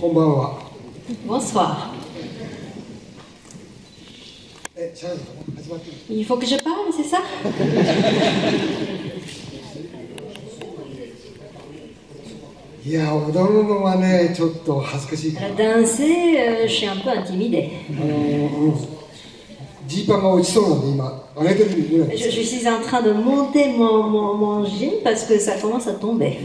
こんばんは。Bonsoir. Il faut que je parle, c'est ça? Danser, je suis un peu intimidée. Je suis en train de monter mon jean parce que ça commence à tomber.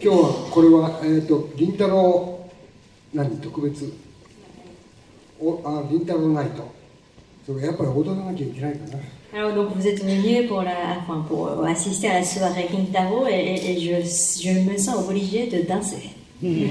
今日はこれは凛太郎特別凛太郎ナイト。それやっぱり踊らなきゃいけないかな。Alors donc vous êtes venu pour assister à la soirée Rintaro et je me sens obligée de danser. Ne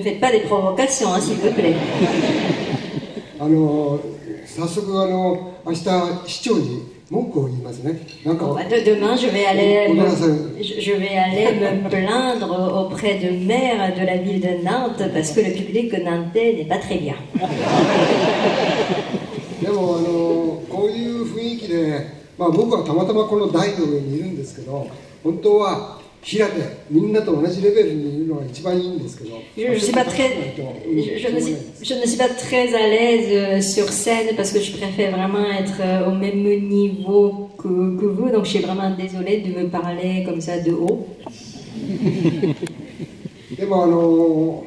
faites pas des provocations, s'il vous plaît. 早速明日市長に文句を言いますね。Demain, je vais aller me plaindre auprès du maire de la ville de Nantes parce que le public nantais n'est pas très bien. でもこういう雰囲気で、僕はたまたまこの台の上にいるんですけど、本当は平でみんなと同じレベルにいるのが一番いいんですけど。Je ne suis pas très à l'aise sur scène parce que je préfère vraiment être au même niveau que vous, donc je suis vraiment désolée de me parler comme ça de haut. でも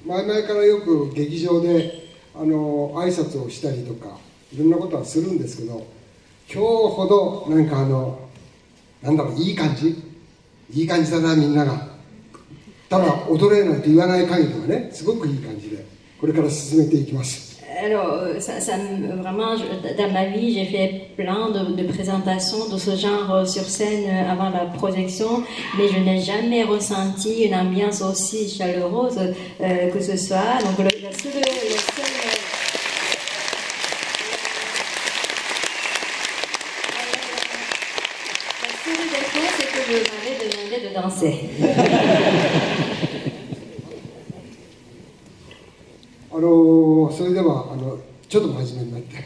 前々からよく劇場で挨拶をしたりとかいろんなことはするんですけど、今日ほどなんかいい感じだなみんなが。ただ踊れないと言わない限りはね、すごくいい感じでこれから進めていきます。Alors, vraiment, dans ma vie, j'ai fait plein de présentations de ce genre sur scène avant la projection, mais je n'ai jamais ressenti une ambiance aussi chaleureuse que ce soit. Donc, la seule défaut, c'est que je m'avais demandé de danser. それではちょっと真面目になって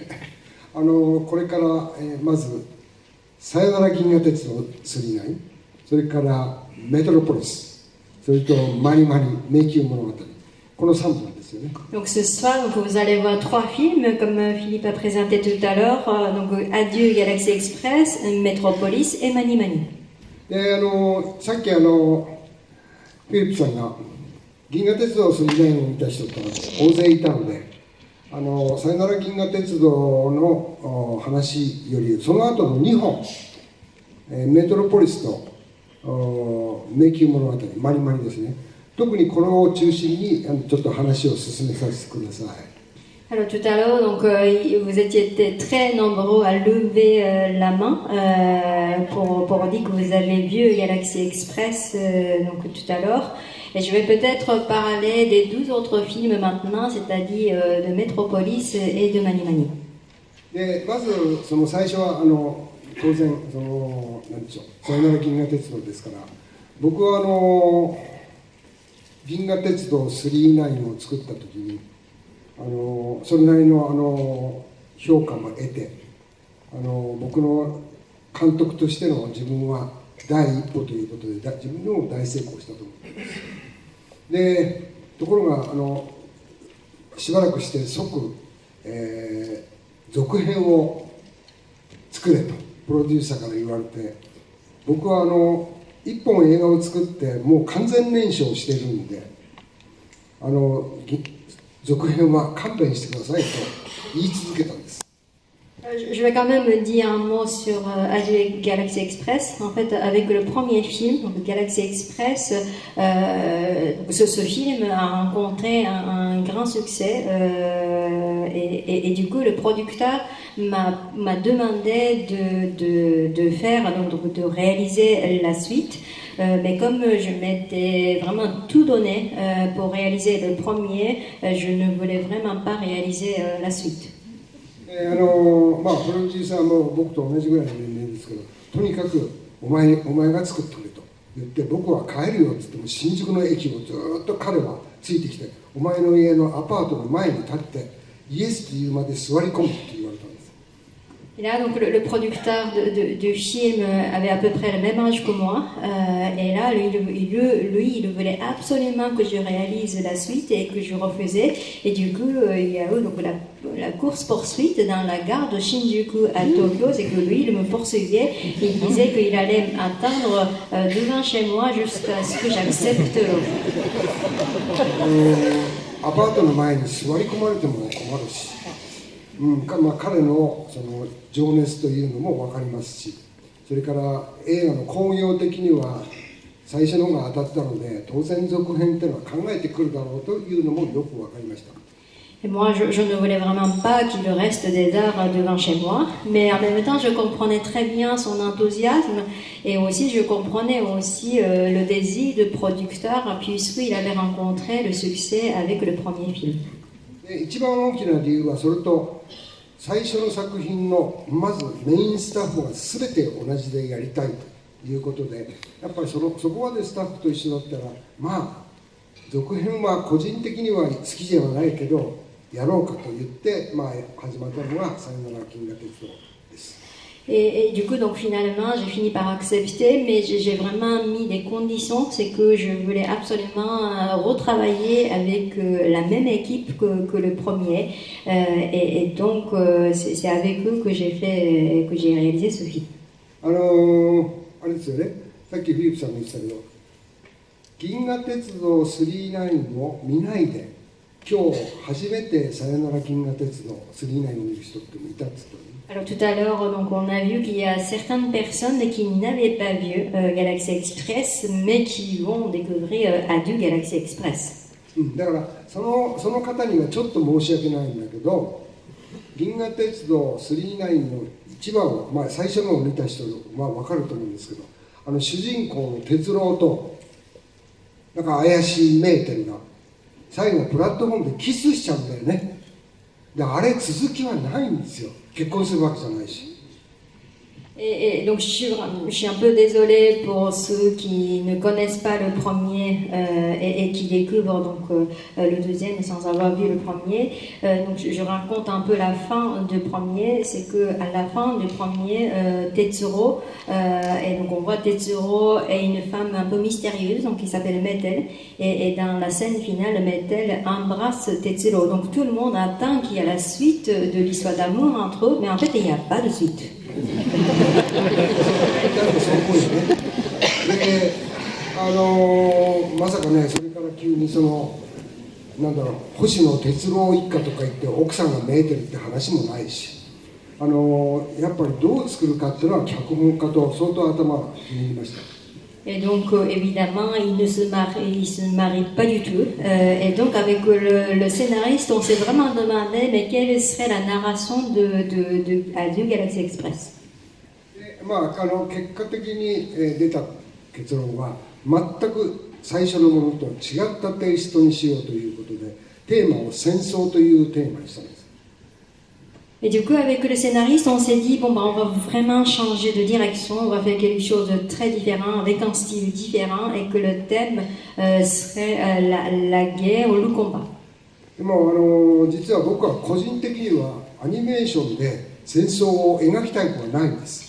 これから、まず「さよなら銀河鉄道999」それから「メトロポリス」それと「マニマニ迷宮物語」この3本ですよね。Donc ce soir, vous allez voir 3 films comme Philippe a présenté tout à l'heure. Donc Adieu Galaxy Express, Metropolis et Mani Mani. でさっきフィリップさんが銀河鉄道999を見た人って大勢いたので、さよなら銀河鉄道の話よりその後の2本、メトロポリスと迷宮物語、マニマニですね。特にこれを中心にちょっと話を進めさせてください。Alors tout à l'heure, donc vous étiez très nombreux à lever la main pour dire que vous avez vu Galaxy Express donc tout à l'heure. Et je vais peut-être parler des 12 autres films maintenant, c'est-à-dire de Metropolis et de Mani Mani. でまずその最初は当然なんでしょう、さよなら銀河鉄道ですから、僕は銀河鉄道999を作った時にそれなりの評価も得て僕の監督としての自分は第一歩ということで自分でも大成功したと思っています。でところがしばらくして即、続編を作れとプロデューサーから言われて、僕は一本映画を作ってもう完全燃焼してるんで続編は勘弁してくださいと言い続けたんです。Je vais quand même dire un mot sur Adieu Galaxy Express. En fait, avec le premier film, donc Galaxy Express, ce film a rencontré un grand succès et du coup, le producteur m'a demandé de faire, donc de réaliser la suite. mais comme je m'étais vraiment tout donné pour réaliser le premier, je ne voulais vraiment pas réaliser la suite. まあ、プロデューサーも僕と同じぐらいの年齢ですけど、とにかくお前が作ってくれと言って、僕は帰るよって言っても、新宿の駅をずっと彼はついてきて、お前の家のアパートの前に立って、イエスと言うまで座り込むって言われたんです。Et là, donc, le producteur du film avait à peu près le même âge que moi. Et là, lui, il voulait absolument que je réalise la suite et que je refusais. Et du coup, il y a eu donc, la course-poursuite dans la gare de Shinjuku à Tokyo. C'est que lui, il me poursuivait. Il disait qu'il allait attendre devant chez moi jusqu'à ce que j'accepte l'offre. アパートの前に座り込まれても困るし、まあ、彼のその情熱というのも分かりますし、それから映画の興行的には最初のが当たったので、当然続編というのは考えてくるだろうというのもよく分かりました。Et moi, je ne voulais vraiment pas qu'il reste des heures devant chez moi, mais en même temps, je comprenais très bien son enthousiasme et aussi je comprenais aussi le désir de producteur puisqu'il avait rencontré le succès avec le premier film. 一番大きな理由はそれと、最初の作品のまずメインスタッフが全て同じでやりたいということで、やっぱりそこまでスタッフと一緒だったら、まあ続編は個人的には好きじゃないけどやろうかと言って、まあ、始まったのが「さよなら銀河鉄道」です。Et du coup, donc finalement, j'ai fini par accepter, mais j'ai vraiment mis des conditions. C'est que je voulais absolument retravailler avec la même équipe que le premier. Et donc, c'est avec eux que j'ai réalisé ce film. あれですよね、さっきフィリップさんも言ってたけど、銀河鉄道999を見ないで、今日初めてさよなら銀河鉄道999を見る人ってもいたんですけどね。Alors tout à l'heure, donc on a vu qu'il y a certaines personnes qui n'avaient pas vu Galaxy Express, mais qui vont découvrir Adieu Galaxy Express. だからその方にはちょっと申し訳ないんだけど、銀河鉄道999の一番を、まあ、最初のを見た人は分かると思うんですけど、主人公の鉄郎となんか怪しいメーテルが最後プラットフォームでキスしちゃうんだよね。であれ続きはないんですよ。結婚するわけじゃないし。Et donc je suis un peu désolée pour ceux qui ne connaissent pas le premier et qui découvrent donc le deuxième sans avoir vu le premier. Donc je raconte un peu la fin du premier. C'est que à la fin du premier, Tetsuro et donc on voit Tetsuro est une femme un peu mystérieuse donc qui s'appelle Metel et dans la scène finale Metel embrasse Tetsuro. Donc tout le monde attend qu'il y a la suite de l'histoire d'amour entre eux, mais en fait il n'y a pas de suite. でまさかね、それから急になんだろう、星野哲郎一家とか言って奥さんがメーテルって話もないし、やっぱりどう作るかっていうのは脚本家と相当頭がひねりました。Et donc, évidemment, il se marie pas du tout. Et donc, avec le scénariste, on s'est vraiment demandé, mais quelle serait la narration de Adieu Galaxy Express. まあ、結果的に出た結論は、全く最初のものとは違ったテイストにしようということで、テーマを戦争というテーマにしたんです。Et du coup, avec le scénariste, on s'est dit, bon, bah, on va vraiment changer de direction, on va faire quelque chose de très différent, avec un style différent, et que le thème serait la guerre ou le combat. でも実は僕は個人的にはアニメーションで戦争を描きたいことはないんです。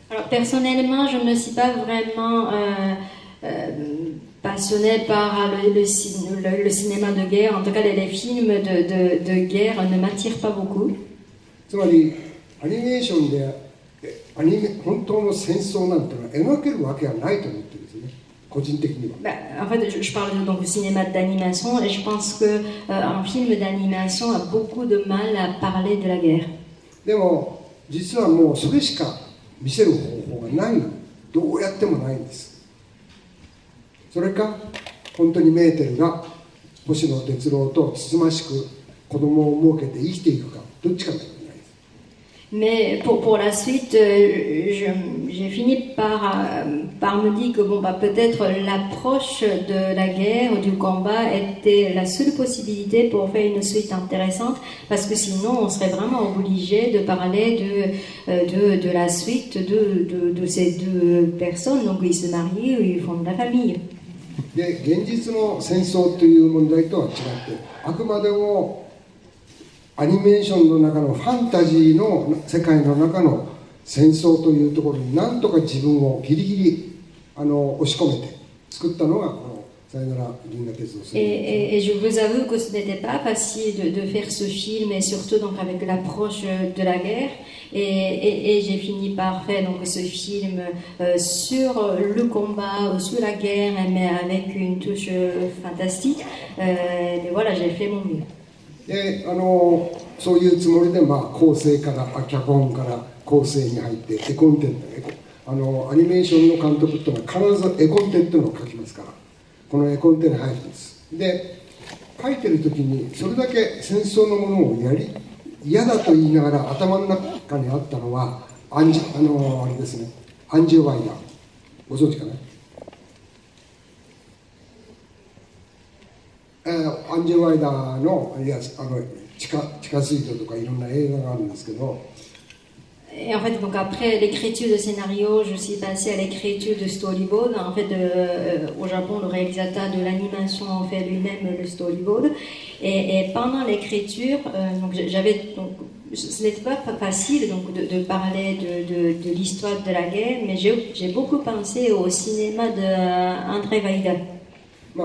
Alors, personnellement, je ne suis pas vraiment passionné par le cinéma de guerre. En tout cas, les films de guerre ne m'attirent pas beaucoup. つまりアニメーションで本当の戦争なんてのは描けるわけがないと思ってるんですね、個人的には。En fait, je parle donc du cinéma d'animation et je pense qu'un film d'animation a beaucoup de mal à parler de la guerre. でも実はもうそれしか見せる方法がない、どうやってもないんです。それか本当にメーテルが星野哲郎とつつましく子供を設けて生きていくか、どっちかがいけないです。Mais pour la suite, j'ai fini par me dire que bon, bah, peut-être l'approche de la guerre ou du combat était la seule possibilité pour faire une suite intéressante, parce que sinon on serait vraiment obligé de parler de la suite de ces deux personnes. Donc ils se marient ou ils fondent la famille. で現実の戦争という問題とは違ってあくまでもアニメーションの中のファンタジーの世界の中の戦争というところになんとか自分をギリギリ押し込めて作ったのがこのさよなら銀河鉄道Et je vous avoue que ce n'était pas facile de faire ce film, et surtout donc avec l'approche de la guerre. Et j'ai fini par faire donc ce film sur le combat, sur la guerre, mais avec une touche fantastique. Mais voilà, j'ai fait mon mieux. でそういうつもりで、構成から脚本から構成に入って絵コンテアニメーションの監督っていうのは必ず絵コンテっていうのを書きますから、この絵コンテに入るんです。で書いてる時にそれだけ戦争のものを嫌だと言いながら頭の中にあったのはあれですね、アンジュ・ワイダー、ご存知かな。アンジュ・ワイダーの地下水道とかいろんな映画があるんですけど。Et en fait, donc après l'écriture de scénario, je suis passée à l'écriture de storyboard. En fait, au Japon, le réalisateur de l'animation en fait lui-même le storyboard. Et pendant l'écriture, ce n'était pas facile donc de parler de l'histoire de la guerre, mais j'ai beaucoup pensé au cinéma d'Andrzej Wajda. ア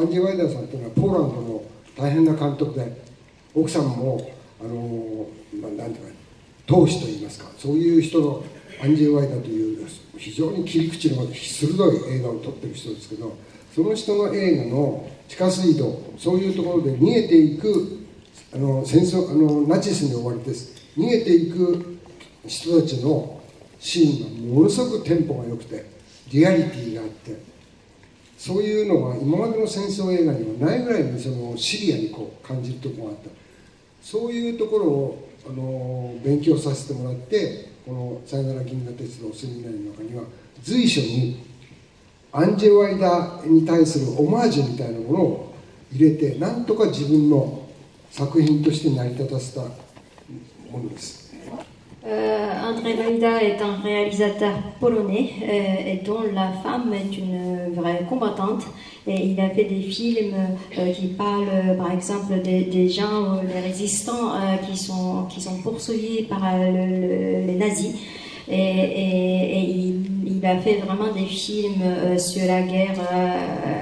ンジェ・ワイダーさんというのはポーランドの大変な監督で、奥さんもなんていうか闘士といいますか、そういう人のアンジェ・ワイダーという非常に切り口の鋭い映画を撮ってる人ですけど、その人の映画の地下水道、そういうところで逃げていく戦争ナチスに追われて逃げていく人たちのシーンがものすごくテンポが良くてリアリティがあって、そういうのは今までの戦争映画にはないぐらいにシリアに感じるところがあった。そういうところを勉強させてもらって、この「さよなら銀河鉄道999」の中には随所にアンジェ・ワイダーに対するオマージュみたいなものを入れて、なんとか自分の作品として成り立たせたものです。Andrzej Wajda est un réalisateur polonais et dont la femme est une vraie combattante. Et il a fait des films qui parlent, par exemple, des gens, les résistants qui sont poursuivis par les nazis. Et il a fait vraiment des films sur la guerre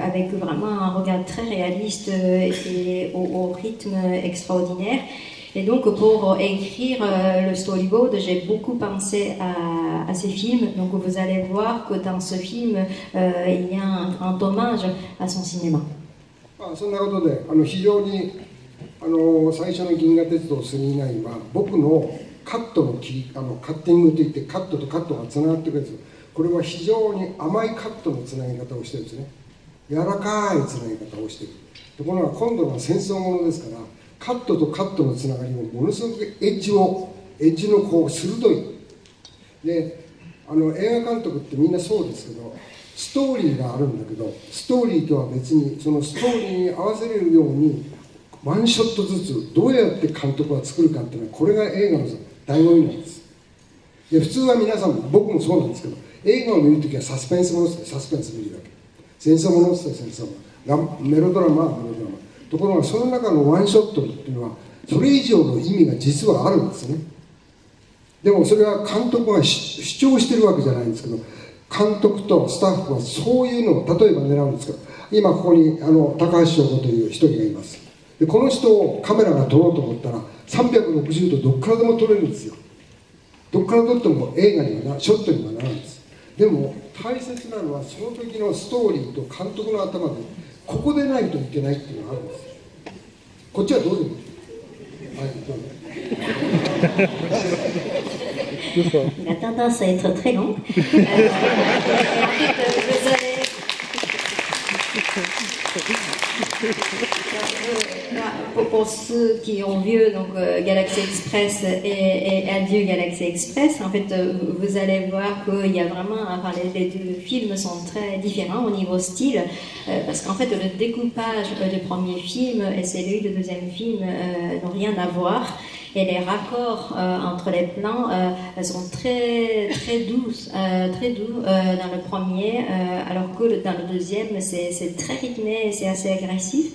avec vraiment un regard très réaliste et au rythme extraordinaire. Et donc pour écrire le storyboard, j'ai beaucoup pensé à ces films. Donc vous allez voir que dans ce film, il y a un grand hommage à son cinéma. そんなことで非常に最初の銀河鉄道999は僕のカットのカッティングといってカットとカットがつながっていくんです。これは非常に甘いカットのつなぎ方をしてるんですね。柔らかいつなぎ方をしている。ところが今度は戦争ものですから、カットとカットのつながりもものすごくエッジの鋭いで、映画監督ってみんなそうですけど、ストーリーがあるんだけど、ストーリーとは別にそのストーリーに合わせれるようにワンショットずつどうやって監督が作るかっていうのは、これが映画の醍醐味なんです。で普通は皆さん、僕もそうなんですけど、映画を見るときはサスペンスものってサスペンス見るわけ、戦争ものって戦争もの、メロドラマはメロドラマ。ところがその中のワンショットっていうのはそれ以上の意味が実はあるんですね。でもそれは監督が主張してるわけじゃないんですけど、監督とスタッフはそういうのを例えば狙うんですけど、今ここに高橋翔子という一人がいます。でこの人をカメラが撮ろうと思ったら360度どっからでも撮れるんですよ。どっから撮っても映画にはショットにはならないんです。でも大切なのはその時のストーリーと監督の頭でここでないといけないっていうのがあるんです。こっちはどうでもいい。はい、どうぞ。Il a tendance à être très long. Pour ceux qui ont vu donc, Galaxy Express et Adieu Galaxy Express, en fait, vous allez voir qu'il y a vraiment, enfin, les deux films sont très différents au niveau style, parce qu'en fait, le découpage du premier film et celui du deuxième film n'ont rien à voir. Et les raccords entre les plans sont très doux dans le premier, alors que dans le deuxième c'est très rythmé et c'est assez agressif.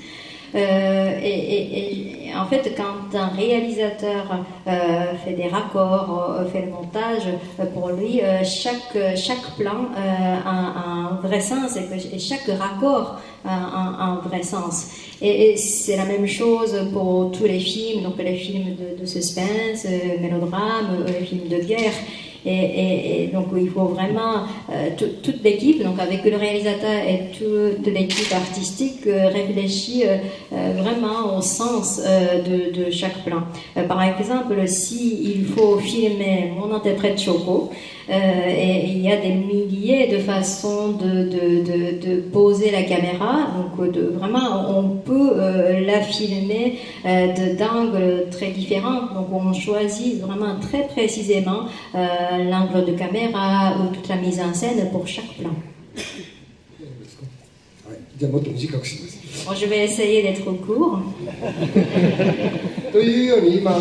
Et en fait, quand un réalisateur fait des raccords, fait le montage, pour lui, chaque plan a un vrai sens et chaque raccord a un vrai sens. Et c'est la même chose pour tous les films, donc les films de suspense, mélodrame, les films de guerre. Et donc il faut vraiment toute l'équipe, donc avec le réalisateur et toute l'équipe artistique, réfléchir vraiment au sens de chaque plan. Par exemple, si il faut filmer Mon interprète Choco, et il y a des milliers de façons de poser la caméra, donc vraiment on peut la filmer d'angles très différents, donc on choisit vraiment très précisément l'angle de caméra ou toute la mise en scène pour chaque plan. Bon, je vais essayer d'être court. というように今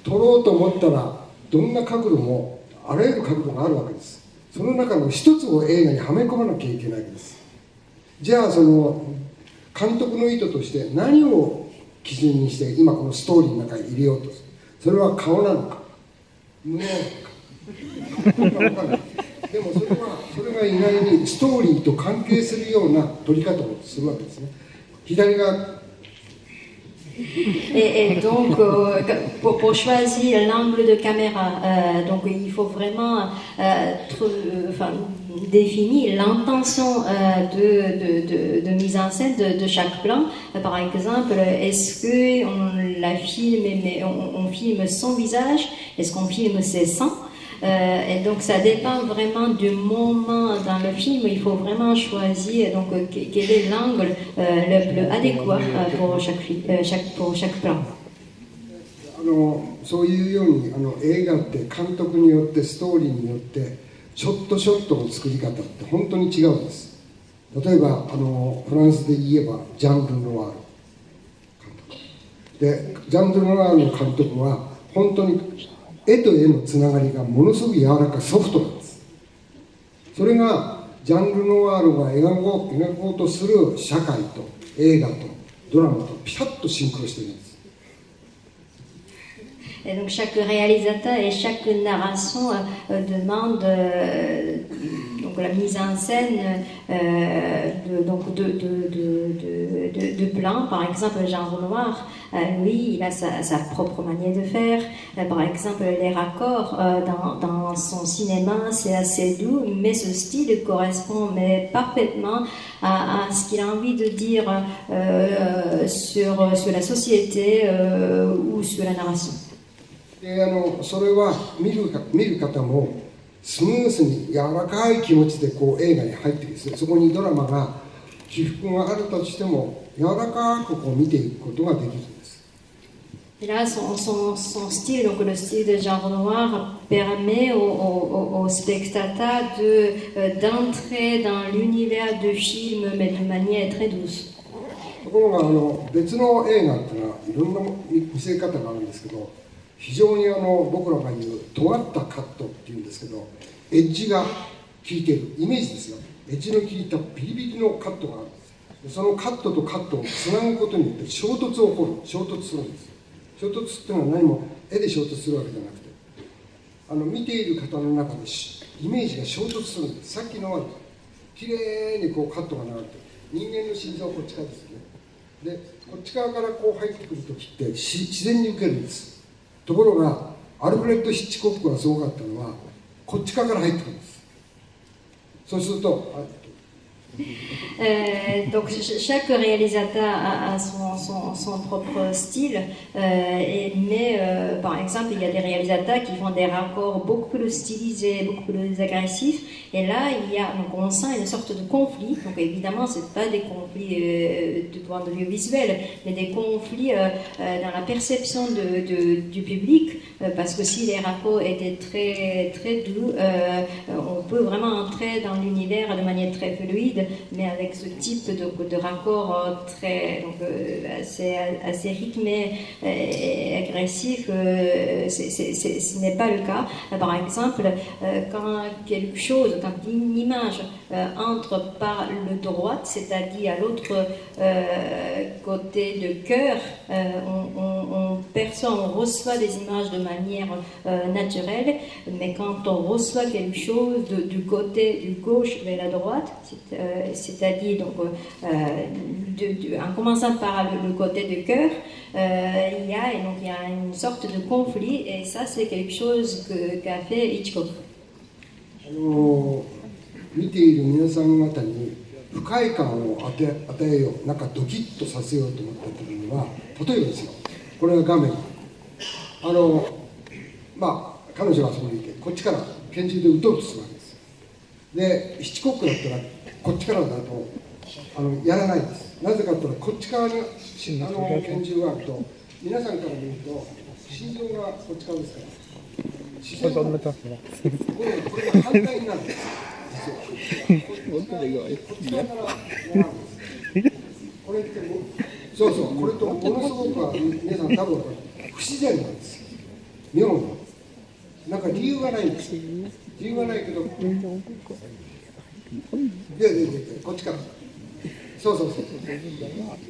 撮ろうと思ったらどんな角度もあらゆる角度があるわけです。その中の一つを映画にはめ込まなきゃいけないわけです。じゃあその監督の意図として何を基準にして今このストーリーの中に入れようとする。それは顔なのか胸なのか分かんない。でもそれが意外にストーリーと関係するような撮り方をするわけですね。左が Et donc, pour choisir l'angle de caméra, donc il faut vraiment définir l'intention de mise en scène de chaque plan. Par exemple, est-ce qu'on la filme, mais on filme son visage? Est-ce qu'on filme ses seins? Et donc ça dépend vraiment du moment dans le film. Il faut vraiment choisir donc quel est l'angle le plus adéquat pour chaque plan. そういうように映画って監督によってストーリーによってショットの作り方って本当に違うんです。例えばフランスで言えばジャン・ルノワール監督で、ジャン・ルノワールの監督は本当に絵と絵のつながりがものすごく柔らかいソフトなんです。それがジャン・ルノワールが描こうとする社会と映画とドラマとピタッとシンクロしているんです。Et donc chaque réalisateur et chaque narration demande donc la mise en scène de plans. Par exemple, Jean Renoir, lui, il a sa propre manière de faire. Par exemple, les raccords dans son cinéma, c'est assez doux, mais ce style correspond parfaitement à ce qu'il a envie de dire sur la société ou sur la narration. でそれは見る方もスムースに柔らかい気持ちでこう映画に入ってきて、そこにドラマが起伏があるとしても柔らかくこう見ていくことができるんです。Et là, son style, donc le style de Jean Renoir, permet aux spectateurs d'entrer dans l'univers du film, mais de manière très douce. ところが別の映画っていうのはいろんな見せ方があるんですけど、非常に僕らが言う尖ったカットっていうんですけど、エッジが効いているイメージですよ。エッジの効いたビリビリのカットがあるんです。そのカットとカットをつなぐことによって衝突するんです。衝突っていうのは何も絵で衝突するわけじゃなくて、見ている方の中でイメージが衝突するんです。さっきのはきれいにこうカットが流れて、人間の心臓はこっち側ですよね。でこっち側からこう入ってくるときって自然に受けるんです。ところがアルフレッド・ヒッチコックがすごかったのはこっち側から入ってくるんです。そうするとdonc chaque réalisateur a son propre style, mais par exemple il y a des réalisateurs qui font des raccords beaucoup plus stylisés, beaucoup plus agressifs, Et là, donc on sent une sorte de conflit. Donc évidemment, c'est pas des conflits du point de vue visuel, mais des conflits dans la perception du public, parce que si les rapports étaient très, très doux, on peut vraiment entrer dans l'univers de manière très fluide, mais avec ce type de raccord très, assez rythmé et agressif, ce n'est pas le cas. Par exemple, quand quelque chose, quand une image entre par le droit, c'est-à-dire à l'autre côté de cœur, on perçoit, on reçoit des images de manière naturelle, mais quand on reçoit quelque chose du côté du gauche vers la droite, c'est-à-dire donc en commençant par le côté du cœur, il y a une sorte de conflit, et ça c'est quelque chose qu'a fait Hitchcock. 見ている皆さん方に不快感を与えよう、なんかドキッとさせようと思った時には、例えばですよ、これが画面、彼女がそこにいて、こっちから拳銃で撃とうとするわけです。で、ヒッチコックだったら、こっちからだとやらないです。なぜかというと、こっち側に拳銃があると、皆さんから見ると、心臓がこっち側ですから、自然とこれが反対になるんです。これってそうそう、これとものすごく皆さん多分不自然なんですよ。妙な。なんか理由がないんですよ。理由がないけど、こっちから。そうそうそう。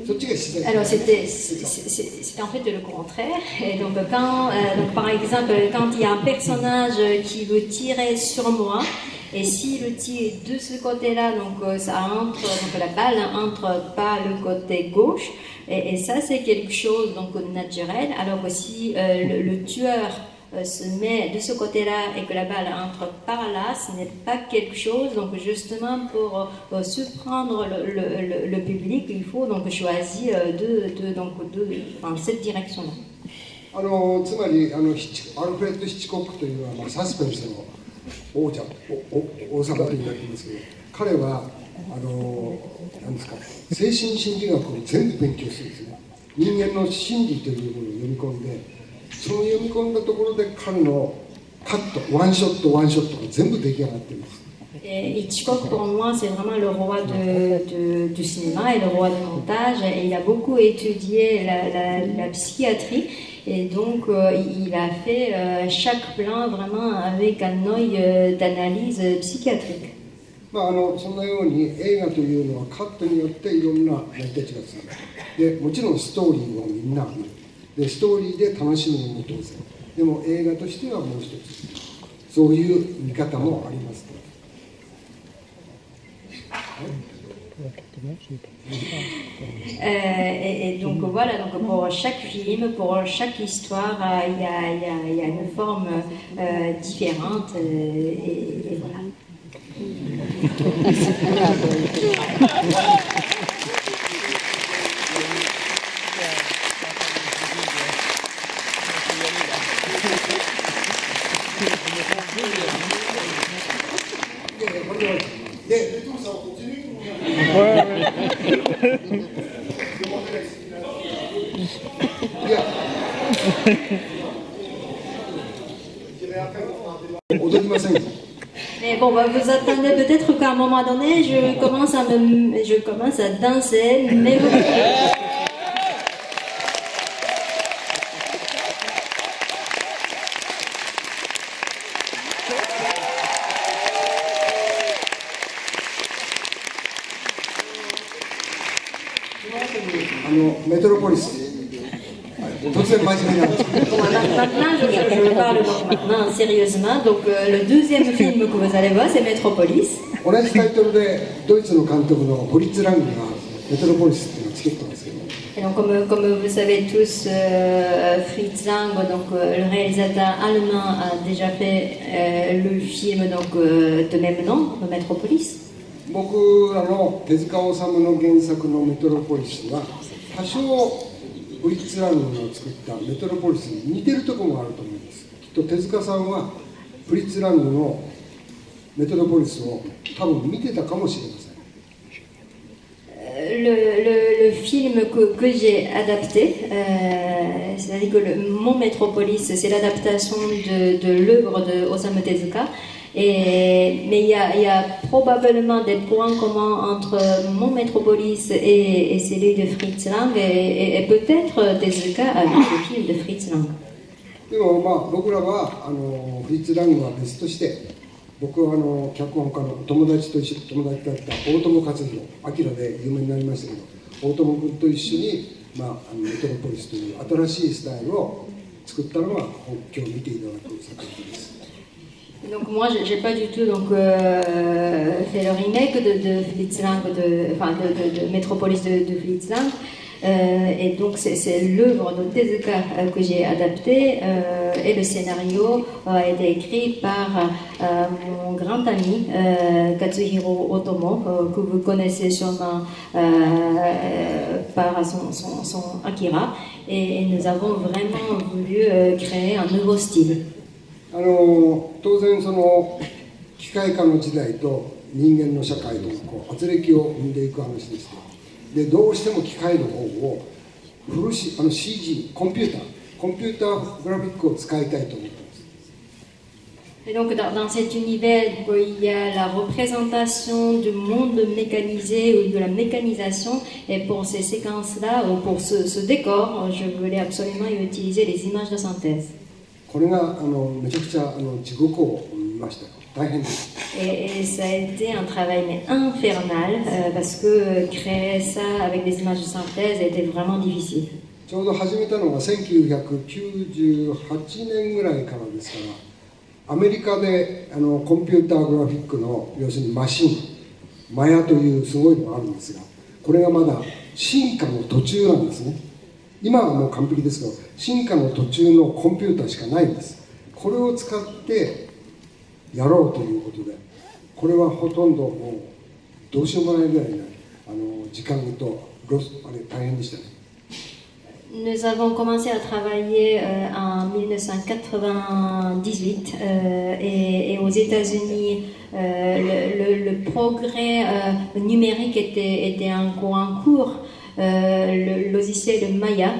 そっちが自然。Alors c'était en fait le contraire. Et donc donc par exemple quand il y a un personnage qui veut tirer sur moi, et si le tir de ce côté-là, donc ça entre, donc la balle entre par le côté gauche, et ça c'est quelque chose donc naturel. Alors que si le tueur se met de ce côté-là et que la balle entre par là, ce n'est pas quelque chose. Donc justement pour surprendre le public, il faut donc choisir dans cette direction-là. つまりアルフレッド・ヒッチコックというのは、サスペンスの王様と言われていますけど、彼はなんですか、精神心理学を全部勉強するんですね。人間の心理というものを読み込んで、その読み込んだところで彼のカット、ワンショットが全部出来上がっています。Hitchcock, pour moi, c'est vraiment le roi du cinéma et le roi du montage. Et il a beaucoup étudié la psychiatrie. Et donc, il a fait chaque plan vraiment avec un œil d'analyse psychiatrique. そんなように映画というのはカットによっていろんな成り立ちがする。で、もちろんストーリーをみんな見る。で、ストーリーで楽しむのも当然。でも映画としてはもう一つ、そういう見方もあります。Et donc voilà, donc pour chaque film, pour chaque histoire, il y a une forme différente, et voilà. Mais bon, vous attendez peut-être qu'à un moment donné, je commence à danser, mais Metropolis. Maintenant, je parle donc maintenant sérieusement. Donc, le deuxième film que vous allez voir, c'est Metropolis. 同じタイトルでドイツの監督のフリッツ・ラングがメトロポリスっていうのを作ったんですけど。Et donc, comme vous savez tous, Fritz Lang, donc le réalisateur allemand, a déjà fait le film donc de même nom, Metropolis. 僕らの手塚治虫の原作のメトロポリスは多少フリッツ・ラングの作ったメトロポリスに似てるところもあると思います。きっと手塚さんはフリッツ・ラングのメトロポリスを多分見てたかもしれません。Le film que j'ai adapté, c'est-à-dire que Mon Métropolis, c'est l'adaptation de l'œuvre de Osamu Tezuka. Mais il y a probablement des points communs entre Mon Métropolis et celui de Fritz Lang, et peut-être Tezuka avec le film de Fritz Lang. でもまあ僕らはフリッツ・ラングは別として、僕は脚本家の友達だった大友克洋、アキラで有名になりましたけど、大友君と一緒に、メトロポリスという新しいスタイルを作ったのが今日見ていただく作品です。Donc moi, j'ai pas du tout fait le remake de Fritz Lang, de Metropolis de Fritz Lang. Et donc c'est l'œuvre de Tezuka que j'ai adaptée, et le scénario a été écrit par mon grand ami Katsuhiro Otomo, que vous connaissez sûrement par son Akira, et nous avons vraiment voulu créer un nouveau style. 当然その機械化の時代と人間の社会の圧力を生んでいく話ですけど、でどうしても機械の方をCG コンピューターグラフィックを使いたいと思ってます。Et donc dans cet univers, il y a la représentation du monde mécanisé ou de la mécanisation, et pour ces séquences-là, ou pour ce décor, je voulais absolument utiliser les images de synthèse. これがめちゃくちゃ地獄を見ましたよ。大変です。Et ça a été un travail mais infernal, parce que créer ça avec des images de synthèse était vraiment difficile. ちょうど始めたのが1998年ぐらいからですから、アメリカでコンピューターグラフィックの要するにマシン、マヤというすごいのがあるんですが、これがまだ進化の途中なんですね。今はもう完璧ですけど、進化の途中のコンピューターしかないんです。これを使ってやろうということで、これはほとんどもうどうしようもないぐらいの時間と大変でしたね。Nous avons commencé à travailler en 1998, et aux États-Unis, le progrès numérique était en cours. Le logiciel Maya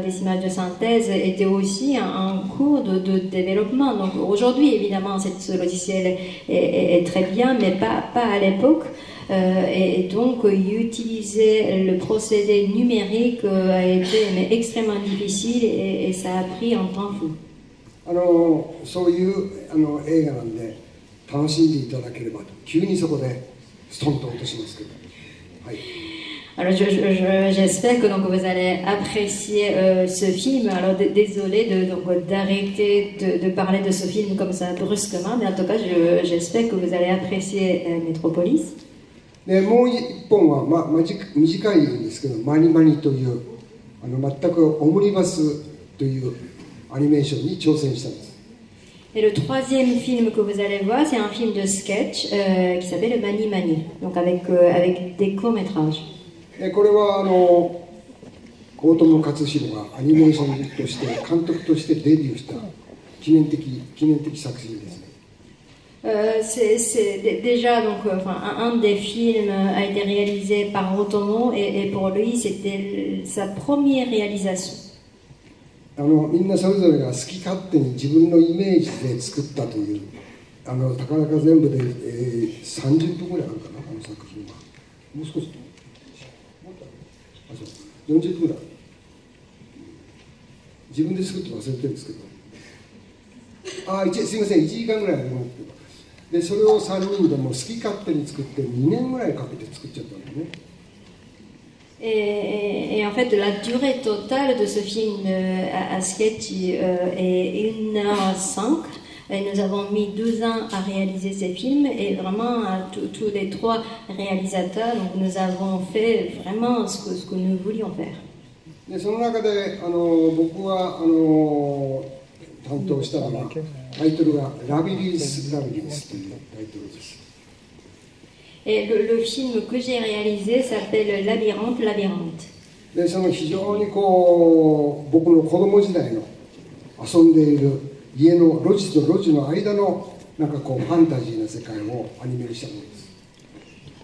des images de synthèse était aussi en cours de développement. Donc aujourd'hui, évidemment, ce logiciel est très bien, mais pas à l'époque. Et donc, utiliser le procédé numérique a été extrêmement difficile, et ça a pris un temps fou. そういう映画なんで楽しんでいただければと。急にそこでストンと落としますけど。はい。Alors j'espère que donc vous allez apprécier ce film. Alors désolé d'arrêter de parler de ce film comme ça brusquement, mais en tout cas j'espère que vous allez apprécier Metropolis. でもう一本は、短いんですけど、マニマニという全くオムニバスというアニメーションに挑戦したんです。Et le troisième film que vous allez voir, c'est un film de sketch qui s'appelle Mani Mani, donc avec des courts-métrages. これは大友克洋がアニメーションとして監督としてデビューした記念的作品ですね。C'est déjà donc un des films a été réalisé par Otomo, et pour lui c'était sa première réalisation. みんなそれぞれが好き勝手に自分のイメージで作ったというたかだか全部で、30分ぐらいあるかな、作品は。もう少し40分ぐらい自分で作って忘れてるんですけど、すいません、1時間ぐらいありますけど、でそれを3人でも好き勝手に作って2年ぐらいかけて作っちゃったんだね。Et en fait, la durée totale de ce film à sketch est 1h05. Et nous avons mis 12 ans à réaliser ces films, et vraiment tous les trois réalisateurs, donc nous avons fait vraiment ce que nous voulions faire. でその中で僕は担当したのはタイトルがラビリンス・ラビリンスというタイトルです。Et le film que j'ai réalisé s'appelle Labyrinthe, Labyrinthe. でその非常に僕の子供時代の遊んでいる家の路地と路地の間のなんかこうファンタジーな世界をアニメにしたものです。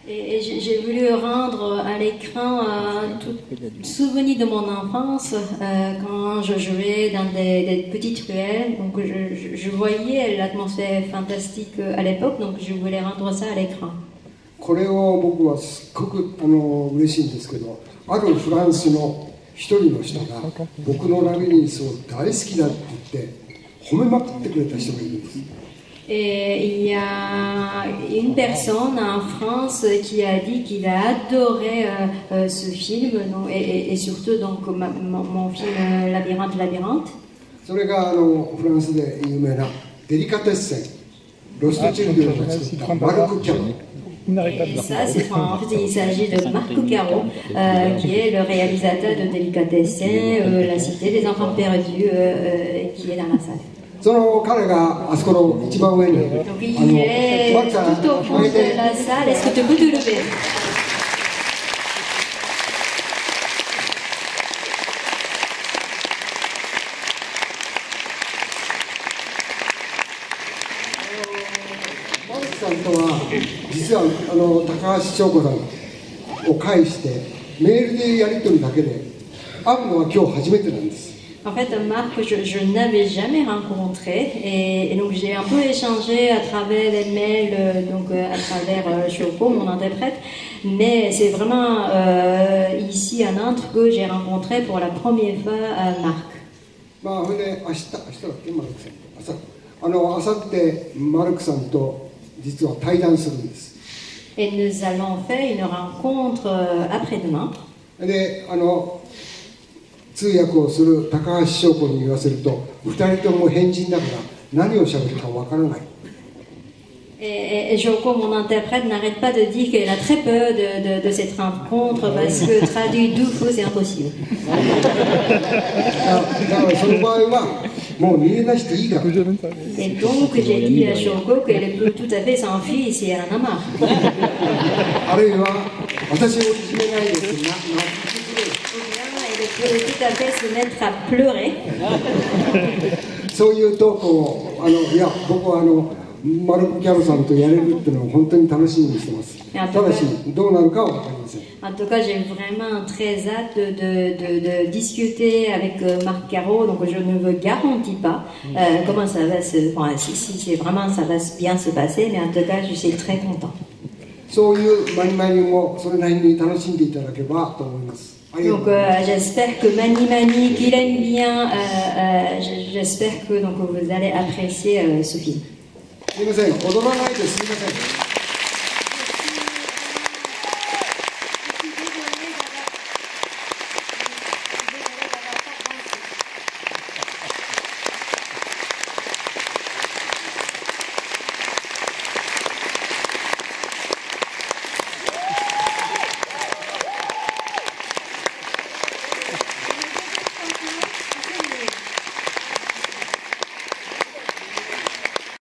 Et j'ai voulu rendre à l'écran tout souvenir de mon enfance quand je jouais dans des petites ruelles. Donc je voyais l'atmosphère fantastique à l'époque, donc je voulais rendre ça à l'écran. これを僕はすっごく嬉しいんですけど、あるフランスの一人の人が僕のラビリンスを大好きだって言って褒めまくってくれた人がいるんです。Et il y a une personne en France qui a dit qu'il a adoré ce film et surtout donc mon film Labyrinthe. それがフランスで有名なデリカテッセン、ロストチルドレンが作ったマルク・キャロ。Et ça, en fait, il s'agit de Marco Caro, qui est le réalisateur de Délicatessen, La Cité des Enfants Perdus, qui est dans la salle. その彼があそこの一番上に Donc il est tout au fond de la salle. Est-ce que tu peux te lever? マルクさんとは実は高橋翔子さんを介してメールでやり取りだけで会うのは今日初めてなんです。En fait, Marc, je n'avais jamais rencontré et donc j'ai un peu échangé à travers les mails, donc à travers Choco, mon interprète, mais c'est vraiment ici à Nantes que j'ai rencontré pour la première fois Marc. まあそれで明日だっけマルクさんとあさってマルクさんと実は対談するんです。Et nous allons faire une rencontre après-demain. で通訳をする高橋翔子に言わせると2人とも変人だから何を喋るかわからない。Et Joko, mon interprète, n'arrête pas de dire qu'elle a très peur de cette rencontre parce que traduire deux fois, c'est impossible. だからその場合はもう逃げ出していいから。Et donc j'ai dit à Joko qu'elle peut tout à fait s'enfuir si elle en a marre. あるいは私をいじめないでってなElle peut tout à fait se mettre à pleurer. そういうトークをいや僕はマルク・キャロさんとやれるっていうのを本当に楽しみにしてます。ただしどうなるかは分かりません。En tout cas, j'ai vraiment très hâte de discuter avec Marc Caro. Donc, je ne vous garantis pas comment ça va se... Enfin, si c'est vraiment, ça va bien se passer, mais en tout cas, je suis très content. そういうマニマニもそれなりに楽しんでいただければと思います。Donc j'espère que Mani Mani, qu'il aime bien, j'espère que donc, vous allez apprécier ce film. すみません、踊らないですみません。